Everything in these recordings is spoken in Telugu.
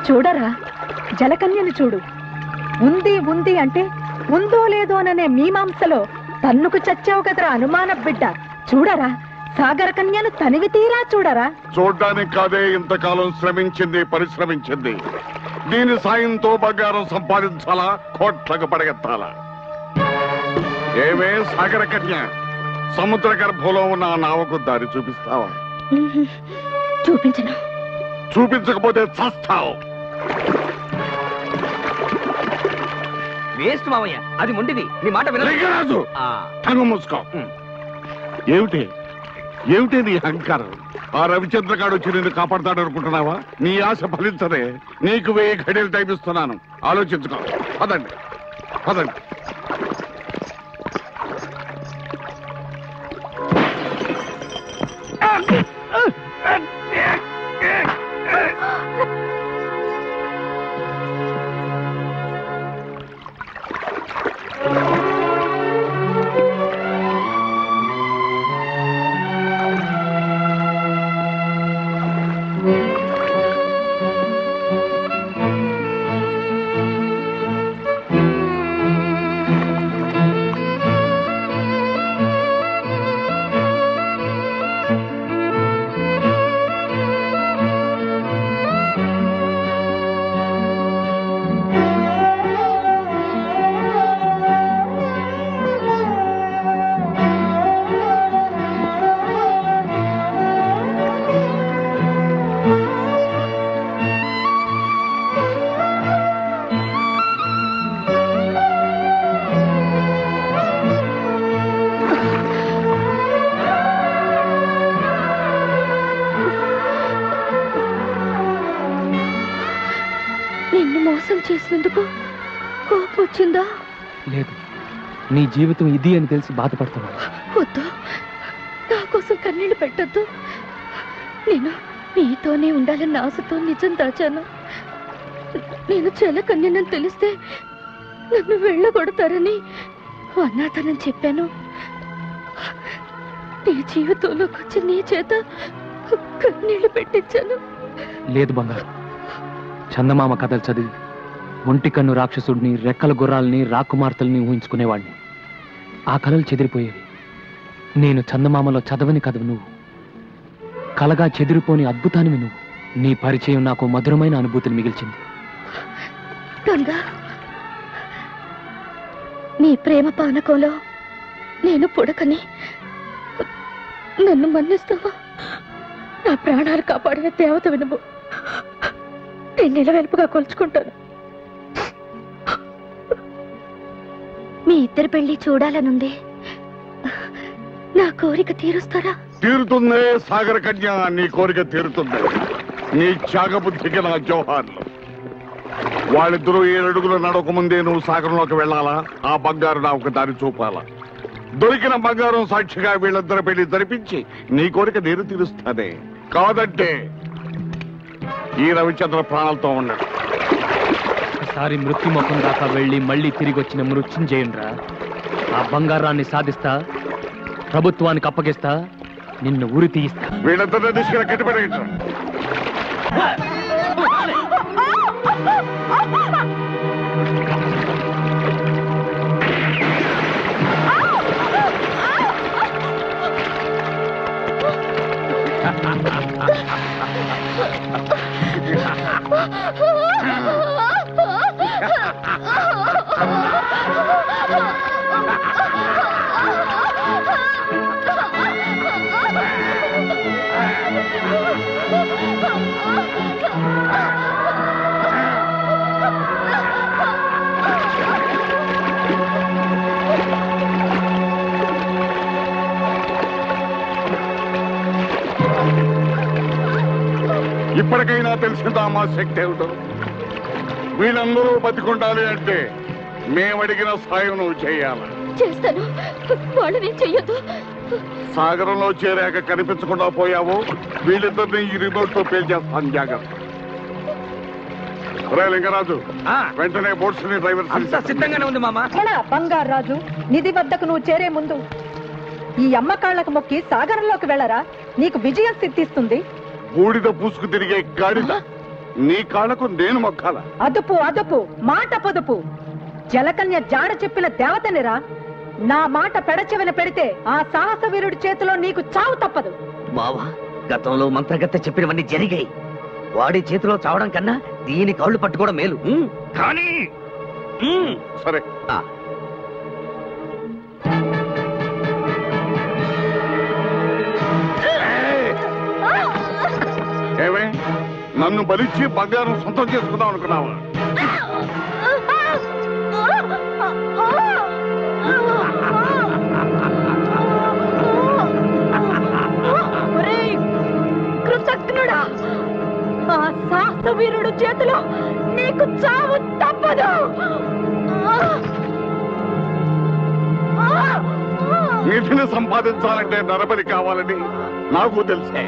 చూడరా, జలకన్యను చూడు. ఉంది ఉంది అంటే ఉందో లేదోననే మీమాంసలో తన్నుకు చచ్చావు కదరా అనుమాన బిడ్డ. చూడరా, సాగర కన్యను తనివి తీరా చూడరా. చూడ్డానికి కాదే ఇంతకాలం శ్రమించింది, పరిశ్రమించింది. దీని సాయంతో బంగారం సంపాదించాలా, కోట్లకు పడగెత్తాలా? ఏమే సాగర కన్య, సముద్ర గర్భంలో ఉన్న ఆ నావకు దారి చూపిస్తావా? చూపించను. చూపించకపోతే చస్తావు. వేస్ట్ మావయ్య, అది మొండిది. నీ మాట లింగరాజు, కన్ను మూసుకో. ఏమిటి ఏమిటి నీ అహంకారం? ఆ రవిచంద్రగాడు వచ్చి నిన్ను కాపాడతాడు అనుకుంటున్నావా? నీ ఆశ ఫలించదే. నీకు 1000 ఘడియలు టైం ఇస్తున్నాను, ఆలోచించుకో. పదండి పదండి. చేసినందుకు కోపం వచ్చిందా? లేదు, నీ జీవితం ఇది అని తెలిసి బాధపడుతున్నా. వద్దు, నా కోసం కన్నీళ్లు పెట్టద్దు. నేను నీతోనే ఉండాలన్న ఆశతో నిజం దాచాను. నేను జలకన్యనని తెలిస్తే నన్ను వెళ్ళగొడతారని అనాథనని చెప్పాను. నీ జీవితంలోకి వచ్చి నీ చేత కన్నీళ్లు పెట్టించాను. లేదు బంగారు, చందమామ కథలు చదివి ఒంటి కన్ను రాక్షసుడిని, రెక్కల గుర్రాలని, రాకుమార్తెల్ని ఊహించుకునేవాడిని. ఆ కళలు చెదిరిపోయేవి. నేను చందమామలో చదవని కథవి నువ్వు, కలగా చెదిరిపోని అద్భుతానివి నువ్వు. నీ పరిచయం నాకు మధురమైన అనుభూతిని మిగిల్చింది. గంగా, నీ ప్రేమ పానకంలో నేను పుడకని నన్ను మన్నిస్తావా? నా ప్రాణాలు కాపాడిన దేవతవి నువ్వు. నేను నిలవెల్పుగా కొలుచుకుంటాను. మీ ఇద్దరు పెళ్లి చూడాలనుంది. నా కోరిక తీరుస్తారా? తీరుతుందే సాగర కన్య, నీ కోరిక తీరుతుంది. నీ త్యాగబుద్ధికి నా జోహార్లు. వాళ్ళిద్దరూ 7 అడుగులు నడక ముందే నువ్వు సాగరంలోకి వెళ్ళాలా? ఆ బంగారు నాకు దారి చూపాలా? దొరికిన బంగారం సాక్షిగా వీళ్ళిద్దరు పెళ్లి జరిపించి నీ కోరిక నేను తీరుస్తానే. కాదంటే ఈ రవిచంద్ర ప్రాణాలతో ఉన్నాడు. ఒకసారి మృత్యుముఖం దాకా వెళ్ళి మళ్ళీ తిరిగి వచ్చిన మృత్యుంజయునిరా. ఆ బంగారాన్ని సాధిస్తా, ప్రభుత్వానికి అప్పగిస్తా, నిన్ను ఉరి తీయిస్తా. వీళ్ళిద్దరిని తీసుకుని కట్టిపడేయండి. ఇప్పటికైనా తెలిసిందా మా శక్తి ఏమిటో? వీళ్ళందరూ బతికుండాలి అంటే మేమడిగిన సాయం నువ్వు చేయాలి. చేస్తాను. వాళ్ళని చెయ్యొద్దు. సాగరంలో చేరాక కనిపించకుండా పోయావు, వీళ్ళిద్దరిని ఈ రిమోట్ తో పేల్చేస్తాను. జాగ్రత్త. లింగరాజు, వెంటనే బోట్స్ ని డ్రైవర్ సిద్ధంగానే ఉంది మామ. బంగారు రాజు, నిధి వద్దకు నువ్వు చేరే ముందు ఈ అమ్మకాళ్లకు మొక్కి సాగరంలోకి వెళ్ళరా. నీకు విజయం సిద్ధిస్తుంది. బూడిద పూసుకు తిరిగే గాడిద, నీ కాళ్ళకు నేను మొక్కాల. అదుపు అదుపు, మాట పొదుపు. జలకన్య జాడ చెప్పిన దేవతనిరా. నా మాట పెడచెవిన పెడితే ఆ సాహస వీరుడి చేతిలో నీకు చావు తప్పదు. బావా, గతంలో మంత్రగత్తె చెప్పినవన్నీ జరిగాయి. వాడి చేతిలో చావడం కన్నా దీని కాళ్ళు పట్టుకోవడం మేలు. కానీ సరే, ఏమే నన్ను బలిచ్చి బంగారం సొంతం చేసుకుందాం అనుకున్నావా? కృతజ్ఞుడా, ఆ సాహస వీరుడు చేతిలో నీకు చావు తప్పదు. నిధిని సంపాదించాలంటే నరబలి కావాలని నాకు తెలిసే.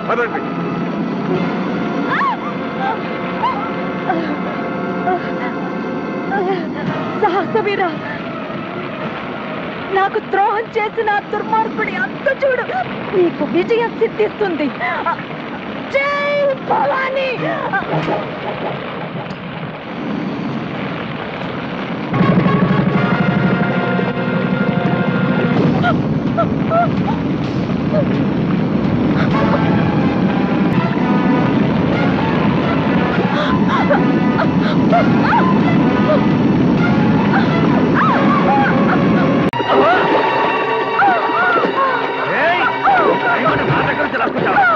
పదండి. సాహసవీర, నాకు ద్రోహం చేసిన దుర్మార్గుడి అంత చూడు. నీకు విజయం సిద్ధిస్తుంది. జై భవానీ. నా దగ్గర నుంచి లాక్కుంటావా?